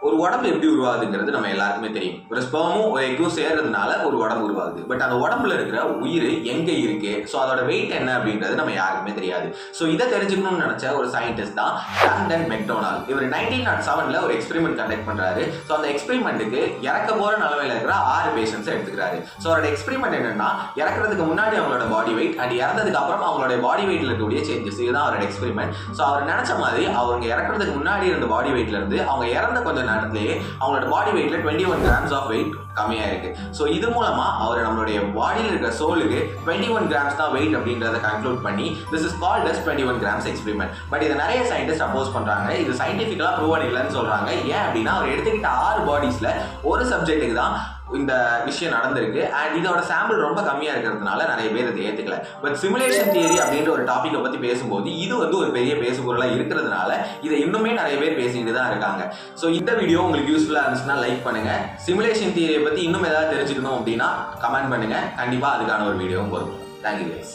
ஒரு உடம்பு எப்படி உருவாகுதுங்கிறது நம்ம எல்லாருக்குமே தெரியும். ஒரு ஸ்பெர்மும் ஒரு எக்கும் சேர்றதுனால ஒரு உடம்பு உருவாகுது. பட் அந்த உடம்புல இருக்கிற உயிர் எங்க இருக்கு, ஸோ அதோட வெயிட் என்ன அப்படின்றது நம்ம யாருக்குமே தெரியாது. ஸோ இதை தெரிஞ்சுக்கணும்னு நினைச்ச ஒரு சயின்டிஸ்ட் தான் டாங்டன் மெக்டொனால்ட். இவர் 1907 ஒரு எக்ஸ்பெரிமெண்ட் கண்டக்ட் பண்றாரு. ஸோ அந்த எக்ஸ்பெரிமெண்ட்டுக்கு இறக்க போற நிலவையில் இருக்கிற 6 பேஷன்ஸ் எடுத்துக்கிறாரு. ஸோ அவரோட எக்ஸ்பெரிமெண்ட் என்னன்னா, இறக்குறதுக்கு முன்னாடி அவங்களோட பாடி வெயிட் அண்ட் இறந்ததுக்கு அப்புறம் அவங்களோட பாடி வெயிட்ல இருக்கக்கூடிய சேஞ்சஸ், இதுதான் அவரோட எக்ஸ்பெரிமெண்ட். ஸோ அவர் நினைச்ச மாதிரி அவங்க இறக்குறதுக்கு முன்னாடி இருந்த பாடி வெயிட்ல இருந்து அவங்க இறந்த கொஞ்சம் நேரத்திலேயே அவங்களோட பாடி வெயிட்ல 21 கிராம்ஸ் ஆஃப் வெயிட் கம்மியா இருக்கு. ஸோ இது மூலமா அவர் நம்மளுடைய பாடியில் இருக்கிற சோலுக்கு 21 கிராம்ஸ் தான் வெயிட் அப்படின்றத கன்க்ளூட் பண்ணி this is called as 21 grams experiment. But இதை நிறைய சயின்டிஸ்ட் அப்போஸ் பண்றாங்க. இது சயின்டிபிக்கலா ப்ரூவ் இல்லைன்னு சொல்றாங்க. ஏன் அப்படின்னா, அவர் எடுத்துக்கிட்ட 6 பாடிஸ்ல ஒரு சப்ஜெக்ட்டுக்கு தான் இந்த விஷயம் நடந்திருக்கு அண்ட் இதோட சாம்பிள் ரொம்ப கம்மியா இருக்கிறதுனால நிறைய பேர் இதை ஏத்துக்கல. பட் சிமுலேஷன் தியரி அப்படின்ற ஒரு டாபிக்கை பத்தி பேசும்போது இது ஒரு பெரிய பேசுபொருளா இருக்கிறதுனால இதை இன்னுமே நிறைய பேர் பேசிட்டு தான் இருக்காங்க. ஸோ இந்த வீடியோ உங்களுக்கு யூஸ்ஃபுல்லா இருந்துச்சுன்னா லைக் பண்ணுங்க. சிமுலேஷன் தியரியை பத்தி இன்னும் ஏதாவது தெரிஞ்சுக்கணும் அப்படின்னா கமெண்ட் பண்ணுங்க. கண்டிப்பா அதுக்கான ஒரு வீடியோவும் வரும். Thank you guys.